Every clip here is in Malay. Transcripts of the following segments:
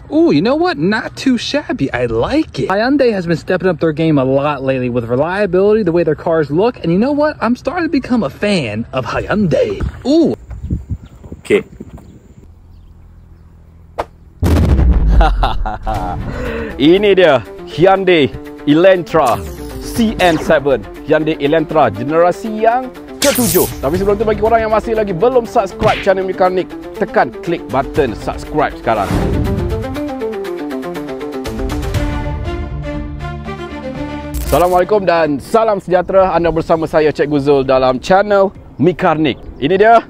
Ooh, you know what? Not too shabby. I like it. Hyundai has been stepping up their game a lot lately with reliability, the way their cars look. And you know what? I'm starting to become a fan of Hyundai. Ooh. Okay. Ini dia Hyundai Elantra CN7. Hyundai Elantra generasi yang ke-7. Tapi sebelum tu, bagi korang yang masih lagi belum subscribe channel Mekanik, tekan klik button subscribe sekarang. Assalamualaikum dan salam sejahtera. Anda bersama saya Cikgu Zul dalam channel Mekanik. Ini dia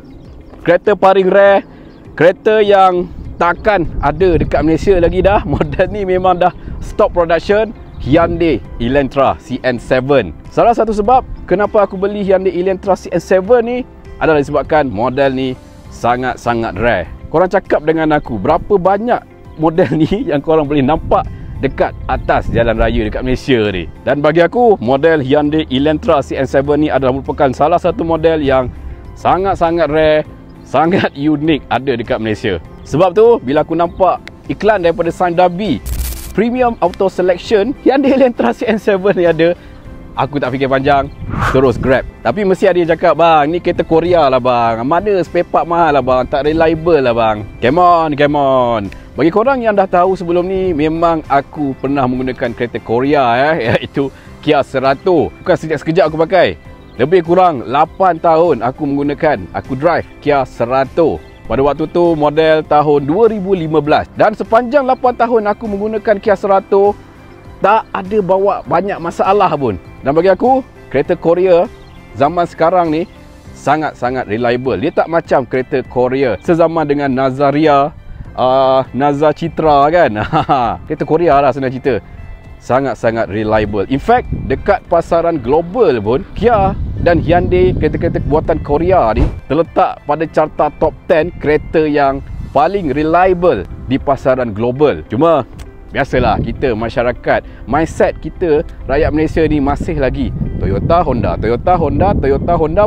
kereta paling rare, kereta yang takkan ada dekat Malaysia lagi dah. Model ni memang dah stop production. Hyundai Elantra CN7. Salah satu sebab kenapa aku beli Hyundai Elantra CN7 ni adalah disebabkan model ni sangat-sangat rare. Korang cakap dengan aku, berapa banyak model ni yang korang boleh nampak dekat atas jalan raya dekat Malaysia ni? Dan bagi aku, model Hyundai Elantra CN7 ni adalah merupakan salah satu model yang sangat-sangat rare, sangat unik ada dekat Malaysia. Sebab tu, bila aku nampak iklan daripada Sime Darby Premium Auto Selection Hyundai Elantra CN7 ni ada, aku tak fikir panjang, terus grab. Tapi mesti ada yang cakap, bang, ni kereta Korea lah bang, mana spare part mahal lah bang, tak reliable lah bang. Come on. Bagi korang yang dah tahu sebelum ni, memang aku pernah menggunakan kereta Korea iaitu Kia Cerato. Bukan sekejap-sekejap aku pakai. Lebih kurang 8 tahun aku drive Kia Cerato. Pada waktu tu model tahun 2015. Dan sepanjang 8 tahun aku menggunakan Kia Cerato, tak ada bawa banyak masalah pun. Dan bagi aku, kereta Korea zaman sekarang ni sangat-sangat reliable. Dia tak macam kereta Korea sezaman dengan Nazaria, Naza Citra kan. Kereta Korea lah senang cerita. Sangat-sangat reliable. In fact, dekat pasaran global pun, Kia dan Hyundai, kereta-kereta buatan Korea ni terletak pada carta top 10 kereta yang paling reliable di pasaran global. Cuma biasalah, kita masyarakat, mindset kita rakyat Malaysia ni masih lagi Toyota Honda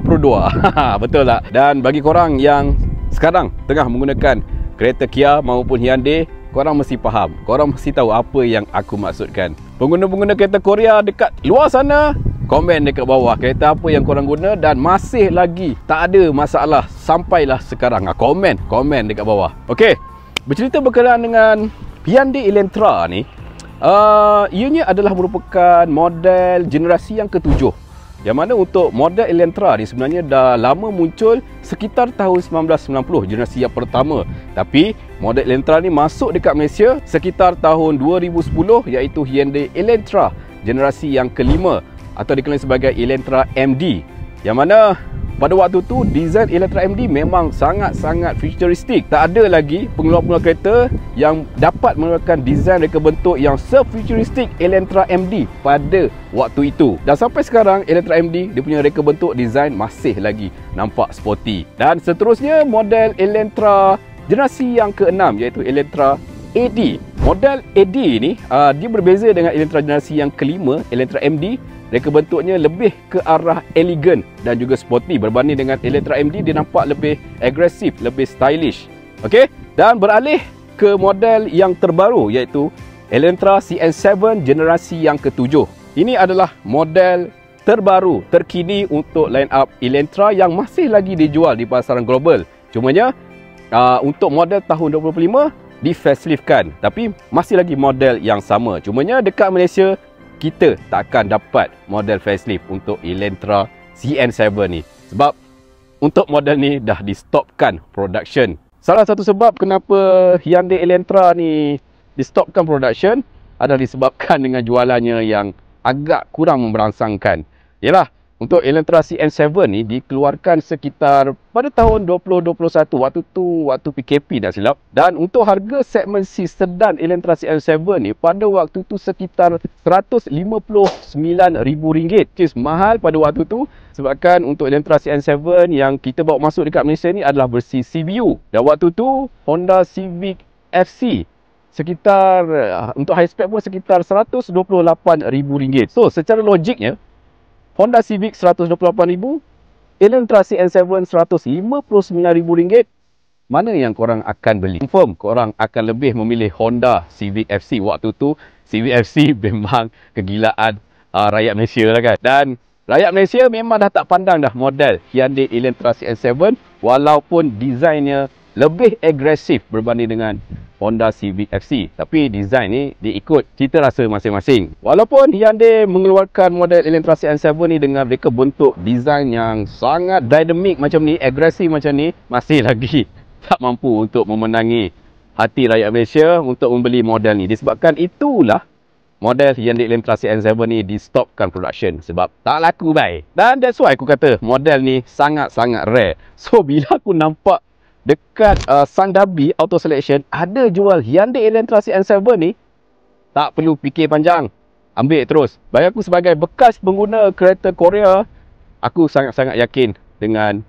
Pro 2. Betul tak? Dan bagi korang yang sekarang tengah menggunakan kereta Kia maupun Hyundai, korang mesti faham, korang mesti tahu apa yang aku maksudkan. Pengguna-pengguna kereta Korea dekat luar sana, komen dekat bawah kereta apa yang korang guna dan masih lagi tak ada masalah sampailah sekarang. Komen dekat bawah. Okey, bercerita berkenaan dengan Hyundai Elantra ni, ianya adalah merupakan model generasi yang ke-7. Yang mana untuk model Elantra ni sebenarnya dah lama muncul sekitar tahun 1990, generasi yang pertama. Tapi model Elantra ni masuk dekat Malaysia sekitar tahun 2010, iaitu Hyundai Elantra generasi yang kelima atau dikenali sebagai Elantra MD. Yang mana pada waktu tu desain Elantra MD memang sangat-sangat futuristik. Tak ada lagi pengeluar-pengeluar kereta yang dapat mengeluarkan desain reka bentuk yang se-futuristik Elantra MD pada waktu itu. Dan sampai sekarang Elantra MD, dia punya reka bentuk desain masih lagi nampak sporty. Dan seterusnya model Elantra generasi yang ke-6 iaitu Elantra AD. Model AD ni dia berbeza dengan Elantra generasi yang kelima, Elantra MD. Reka bentuknya lebih ke arah elegan dan juga sporty. Berbanding dengan Elantra MD, dia nampak lebih agresif, lebih stylish. Okey, dan beralih ke model yang terbaru iaitu Elantra CN7 generasi yang ke-7. Ini adalah model terbaru, terkini untuk line up Elantra yang masih lagi dijual di pasaran global. Cumanya untuk model tahun 2025 di faceliftkan, tapi masih lagi model yang sama. Cumanya dekat Malaysia kita takkan dapat model facelift untuk Elantra CN7 ni, sebab untuk model ni dah di stopkan production. Salah satu sebab kenapa Hyundai Elantra ni di stopkan production adalah disebabkan dengan jualannya yang agak kurang merangsangkan. Yalah, untuk Elantra CN7 ni dikeluarkan sekitar pada tahun 2021, waktu PKP dah silap. Dan untuk harga segmen C sedan Elantra CN7 ni pada waktu tu sekitar RM159,000, which is mahal pada waktu tu. Sebabkan untuk Elantra CN7 yang kita bawa masuk dekat Malaysia ni adalah versi CVU. Dan waktu tu Honda Civic FC sekitar, untuk high spec pun sekitar RM128,000. So secara logiknya, Honda Civic RM128,000, Elantra CN7 RM159,000, mana yang korang akan beli? Confirm korang akan lebih memilih Honda Civic FC. Waktu tu Civic FC memang kegilaan rakyat Malaysia lah kan. Dan rakyat Malaysia memang dah tak pandang dah model Hyundai Elantra CN7, walaupun desainnya lebih agresif berbanding dengan Honda Civic FC. Tapi desain ni dia ikut cita rasa masing-masing. Walaupun Hyundai mengeluarkan model Elantra CN7 ni dengan reka bentuk desain yang sangat dynamic macam ni, agresif macam ni, masih lagi tak mampu untuk memenangi hati rakyat Malaysia untuk membeli model ni. Disebabkan itulah model Hyundai Elantra CN7 ni di stopkan production sebab tak laku baik. Dan that's why aku kata model ni sangat-sangat rare. So bila aku nampak dekat Sang Dabi Auto Selection ada jual Hyundai Elantra CN7 ni, tak perlu fikir panjang, ambil terus. Bagi aku sebagai bekas pengguna kereta Korea, aku sangat-sangat yakin dengan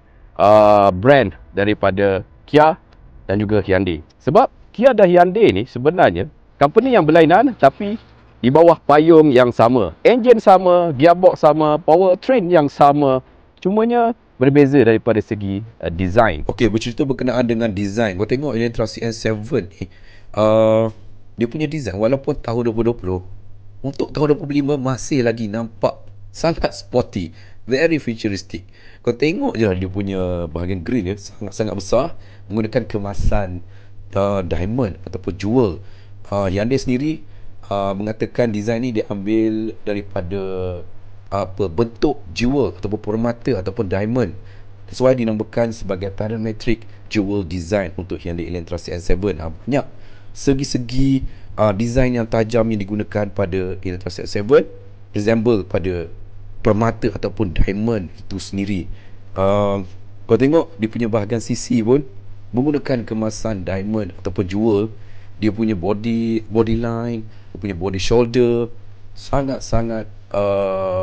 brand daripada Kia dan juga Hyundai. Sebab Kia dan Hyundai ni sebenarnya company yang berlainan tapi di bawah payung yang sama. Enjin sama, gearbox sama, powertrain yang sama. Cumanya berbeza daripada segi design. Okey, bercerita berkenaan dengan design. Kau tengok Elantra CN7 ni, dia punya design walaupun tahun 2020, untuk tahun 2025 masih lagi nampak sangat sporty, very futuristic. Kau tengok je lah dia punya bahagian grill dia sangat-sangat besar, menggunakan kemasan diamond ataupun jewel. Hyundai sendiri mengatakan design ni dia ambil daripada bentuk jewel ataupun permata ataupun diamond. That's why dinamakan sebagai parametric jewel design untuk Hyundai Elantra CN7. Banyak segi-segi design yang tajam yang digunakan pada Elantra CN7 resemble pada permata ataupun diamond itu sendiri. Kau tengok dia punya bahagian sisi pun menggunakan kemasan diamond ataupun jewel. Dia punya body line, dia punya body shoulder sangat-sangat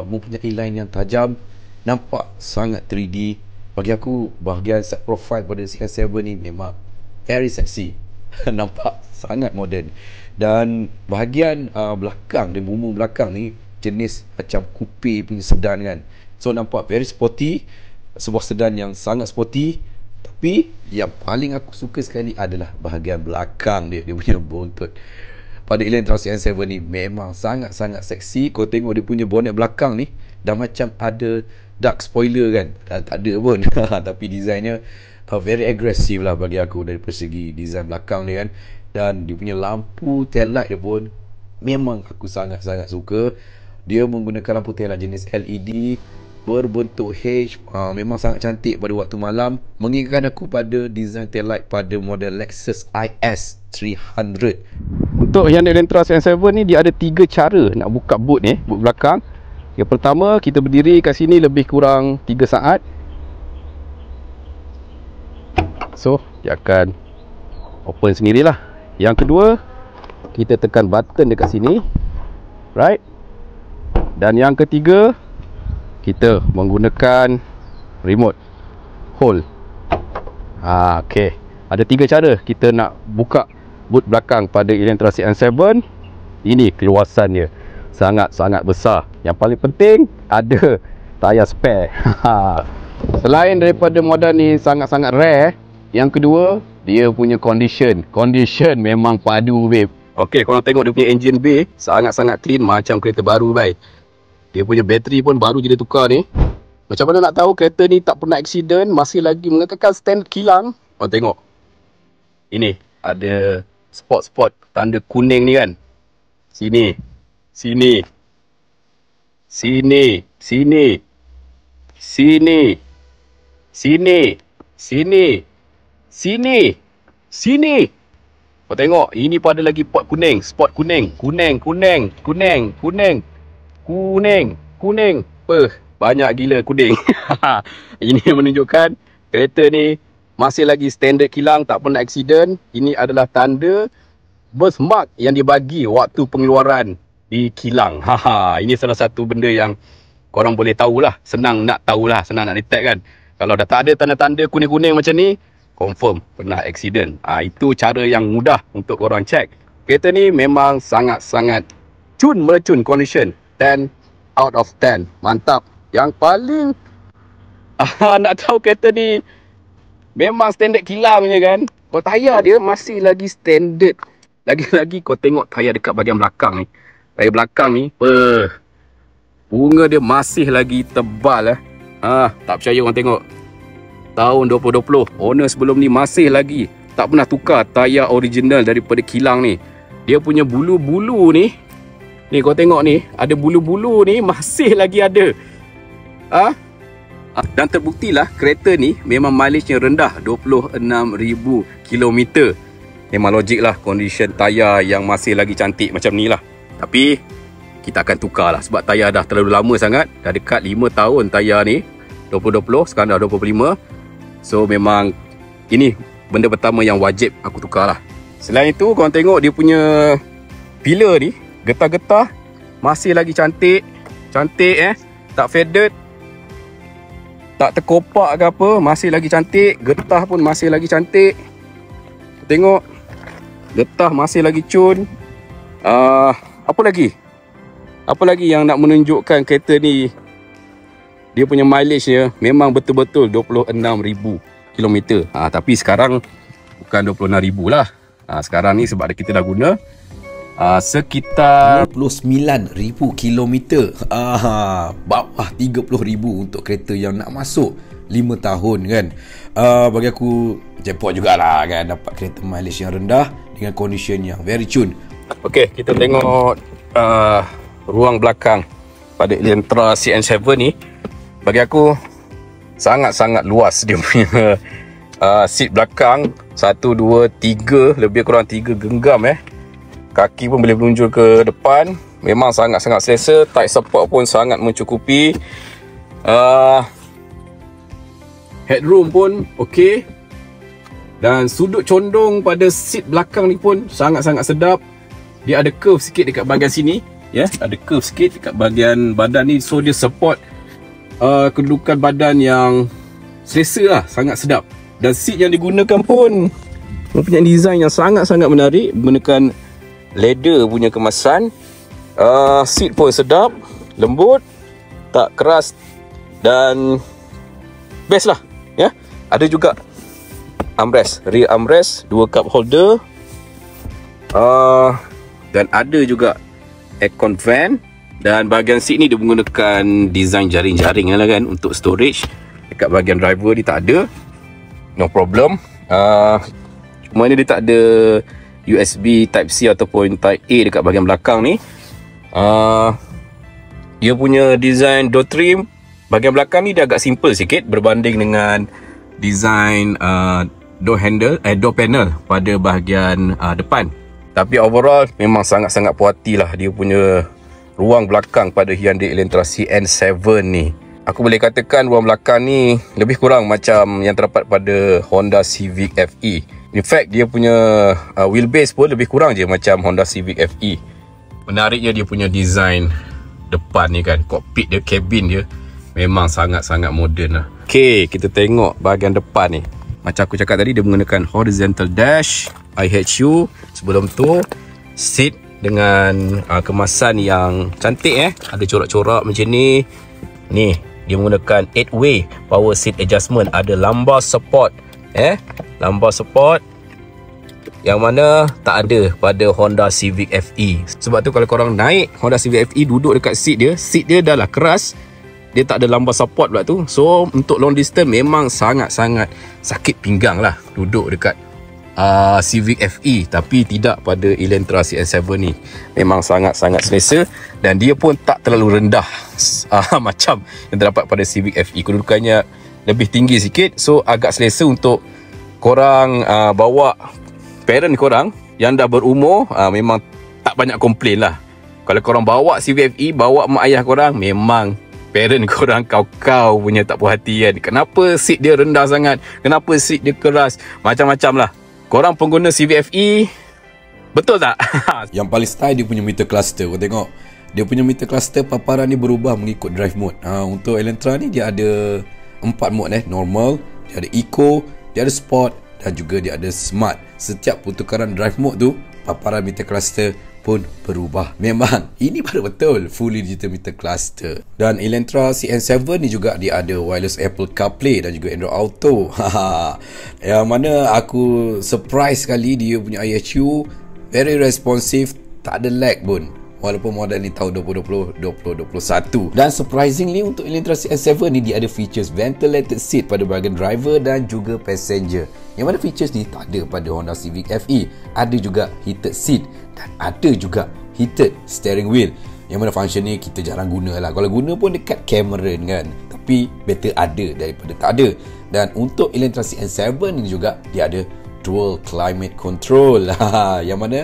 mempunyai line yang tajam, nampak sangat 3D. Bagi aku bahagian side profile pada CN7 ni memang very sexy. Nampak sangat modern. Dan bahagian belakang dan bumbung belakang ni jenis macam coupe punya sedan kan. So nampak very sporty, sebuah sedan yang sangat sporty. Tapi yang paling aku suka sekali adalah bahagian belakang dia punya bontot. Pada Elantra CN7 ni memang sangat-sangat seksi. Kau tengok dia punya bonnet belakang ni dah macam ada dark spoiler kan. Tak ada pun. Tapi desainnya very agresif lah bagi aku dari persegi desain belakang ni kan. Dan dia punya lampu tail light dia pun memang aku sangat-sangat suka. Dia menggunakan lampu tail light jenis LED berbentuk H. Memang sangat cantik pada waktu malam, mengingatkan aku pada design tail light pada model Lexus IS 300. Untuk Hyundai Elantra CN7 ni dia ada 3 cara nak buka boot ni, boot belakang. Yang pertama, kita berdiri kat sini lebih kurang 3 saat. So dia akan open sendirilah. Yang kedua, kita tekan button dekat sini, right? Dan yang ketiga, kita menggunakan remote hold. Okey. Ada 3 cara kita nak buka boot belakang pada Elantra CN7. Ini keluasan dia sangat-sangat besar. Yang paling penting ada tayar spare. Selain daripada model ni sangat-sangat rare, yang kedua dia punya condition memang padu babe. Okey, korang tengok dia punya engine bay sangat-sangat clean macam kereta baru babe. Dia punya bateri pun baru je dia tukar ni. Macam mana nak tahu kereta ni tak pernah accident, masih lagi mengekalkan standard kilang? Oh tengok. Ini ada spot-spot tanda kuning ni kan. Sini. Sini. Sini. Sini. Sini. Sini. Sini. Sini. Sini. Kau tengok, ini pada lagi pot kuning, spot kuning. Kuning, kuning, kuning, kuning. Kuning, kuning. Banyak gila kuning. Ini menunjukkan kereta ni masih lagi standard kilang, tak pernah accident. Ini adalah tanda birthmark yang dibagi waktu pengeluaran di kilang. Ini salah satu benda yang korang boleh tahulah, senang nak tahulah, senang nak detect kan. Kalau dah tak ada tanda-tanda kuning-kuning macam ni, confirm pernah accident. Itu cara yang mudah untuk korang check. Kereta ni memang sangat-sangat melecun condition. 10 out of 10. Mantap. Yang paling nak tahu kereta ni Memang standard kilang punya kan. Kalau tayar dia masih lagi standard. Lagi-lagi kau tengok tayar dekat bahagian belakang ni. Tayar belakang ni, bunga dia masih lagi tebal tak percaya orang tengok. Tahun 2020, owner sebelum ni masih lagi tak pernah tukar tayar original daripada kilang ni. Dia punya bulu-bulu ni, kau tengok ni, ada bulu-bulu ni masih lagi ada. Dan terbuktilah kereta ni memang mileage-nya rendah, 26,000 km. Memang logik lah condition tayar yang masih lagi cantik macam ni lah. Tapi kita akan tukar lah sebab tayar dah terlalu lama sangat. Dah dekat 5 tahun tayar ni, 2020, sekarang dah 2025. So memang ini benda pertama yang wajib aku tukar lah. Selain itu korang tengok dia punya pillar ni, getah-getah masih lagi cantik. Tak faded, tak terkopak ke apa, masih lagi cantik. Getah pun masih lagi cantik. Tengok, getah masih lagi cun. Apa lagi yang nak menunjukkan kereta ni, dia punya mileage dia memang betul-betul 26,000 km. Tapi sekarang bukan 26,000 lah. Sekarang ni sebab kita dah guna sekitar 29,000 km. Bawah 30,000 untuk kereta yang nak masuk 5 tahun kan. Bagi aku jackpot jugalah kan, dapat kereta mileage yang rendah dengan condition yang very tune. Okey, kita tengok ruang belakang pada Elantra CN7 ni. Bagi aku sangat-sangat luas dia punya seat belakang. 1, 2, 3, lebih kurang 3 genggam Kaki pun boleh meluncur ke depan. Memang sangat-sangat selesa. Tight support pun sangat mencukupi. Headroom pun okey. Dan sudut condong pada seat belakang ni pun sangat-sangat sedap. Dia ada curve sikit dekat bahagian sini. Ada curve sikit dekat bahagian badan ni. So dia support kedudukan badan yang selesa lah. Sangat sedap. Dan seat yang digunakan pun mempunyai design yang sangat-sangat menarik. Menggunakan leather punya kemasan. Seat pun sedap, lembut, tak keras dan best lah. Ada juga armrest, rear armrest, 2 cup holder. Dan ada juga aircon vent. Dan bahagian seat ni dia menggunakan design jaring-jaring lah kan, untuk storage. Dekat bahagian driver ni tak ada, no problem. Cuma ni dia tak ada USB Type-C ataupun Type-A dekat bahagian belakang ni. Dia punya design door trim bahagian belakang ni dia agak simple sikit berbanding dengan design door panel pada bahagian depan. Tapi overall memang sangat-sangat puas hati lah dia punya ruang belakang pada Hyundai Elantra CN7 ni. Aku boleh katakan ruang belakang ni lebih kurang macam yang terdapat pada Honda Civic FE. In fact, dia punya wheelbase pun lebih kurang je macam Honda Civic FE. Menariknya dia punya design depan ni kan, cockpit dia, cabin dia memang sangat-sangat moden lah. Okay, kita tengok bahagian depan ni. Macam aku cakap tadi, dia menggunakan horizontal dash, IHU. Sebelum tu, seat dengan kemasan yang cantik ada corak-corak macam ni. Ni, dia menggunakan 8-way power seat adjustment. Ada lumbar support, lumbar support yang mana tak ada pada Honda Civic FE. Sebab tu kalau korang naik Honda Civic FE, duduk dekat seat dia dah lah keras. Dia tak ada lumbar support pula tu. So untuk long distance memang sangat-sangat sakit pinggang lah duduk dekat Civic FE. Tapi tidak pada Elantra CN7 ni. Memang sangat-sangat selesa. Dan dia pun tak terlalu rendah macam yang terdapat pada Civic FE. Kedudukannya lebih tinggi sikit. So agak selesa untuk korang bawa parent korang yang dah berumur. Memang tak banyak komplain lah. Kalau korang bawa Civic FE, bawa mak ayah korang, memang parent korang kau punya tak puas hati kan. Kenapa seat dia rendah sangat, kenapa seat dia keras, macam-macam lah. Korang pengguna Civic FE, betul tak? Yang paling style dia punya meter cluster. Kau tengok, dia punya meter cluster paparan ni berubah mengikut drive mode. Untuk Elantra ni dia ada 4 mode normal, dia ada eco, dia ada sport dan juga dia ada smart. Setiap pertukaran drive mode tu, paparan meter cluster pun berubah. Memang ini betul fully digital meter cluster. Dan Elantra CN7 ni juga dia ada wireless Apple CarPlay dan juga Android Auto. Yang mana aku surprise sekali dia punya IHU very responsive, tak ada lag pun. Walaupun model ni tahun 2020-2021. Dan surprisingly untuk Elantra CN7 ni dia ada features ventilated seat pada bahagian driver dan juga passenger. Yang mana features ni tak ada pada Honda Civic FE. Ada juga heated seat dan ada juga heated steering wheel. Yang mana function ni kita jarang guna lah. Kalau guna pun dekat Cameron kan. Tapi better ada daripada tak ada. Dan untuk Elantra CN7 ni juga dia ada dual climate control. Yang mana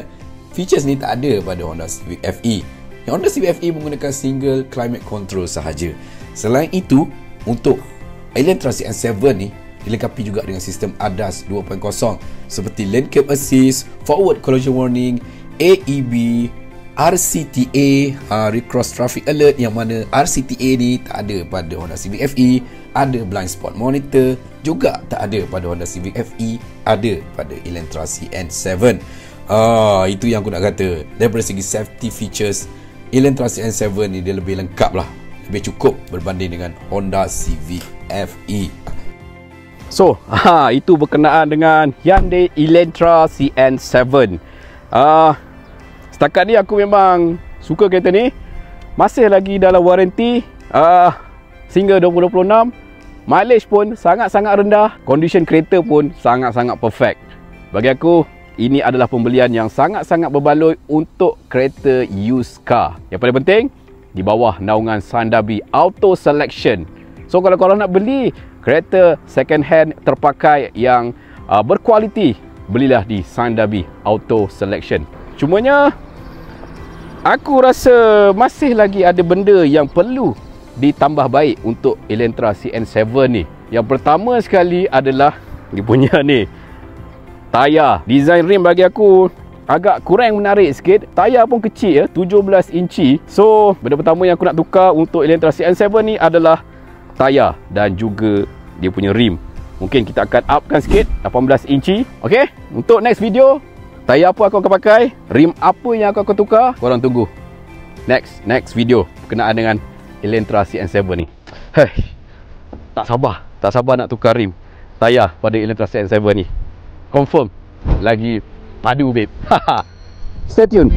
features ni tak ada pada Honda Civic FE. Yang Honda Civic FE menggunakan single climate control sahaja. Selain itu, untuk Elantra CN7 ni dilengkapi juga dengan sistem ADAS 2.0 seperti Lane Keep Assist, Forward Collision Warning, AEB, RCTA, Recross Traffic Alert, yang mana RCTA ni tak ada pada Honda Civic FE. Ada Blind Spot Monitor, juga tak ada pada Honda Civic FE, ada pada Elantra CN7. Itu yang aku nak kata. Daripada segi safety features, Elantra CN7 ni dia lebih lengkap lah, lebih cukup berbanding dengan Honda Civic FE. So, itu berkenaan dengan Hyundai Elantra CN7. Setakat ni aku memang suka kereta ni. Masih lagi dalam waranti sehingga 2026. Mileage pun sangat-sangat rendah. Condition kereta pun sangat-sangat perfect. Bagi aku, ini adalah pembelian yang sangat-sangat berbaloi untuk kereta used car. Yang paling penting, di bawah naungan Sandabi Auto Selection. So kalau korang nak beli kereta second hand terpakai yang berkualiti, belilah di Sandabi Auto Selection. Cumanya, aku rasa masih lagi ada benda yang perlu ditambah baik untuk Elantra CN7 ni. Yang pertama sekali adalah dia punya ni, tayar. Design rim bagi aku agak kurang menarik sikit. Tayar pun kecil ya, 17 inci. So, benda pertama yang aku nak tukar untuk Elantra CN7 ni adalah tayar dan juga dia punya rim. Mungkin kita akan upkan sikit, 18 inci. Okey, untuk next video, tayar apa aku akan pakai, rim apa yang aku akan tukar, korang tunggu next video berkenaan dengan Elantra CN7 ni. Tak sabar nak tukar rim tayar pada Elantra CN7 ni. Confirm lagi padu babe. Stay tune.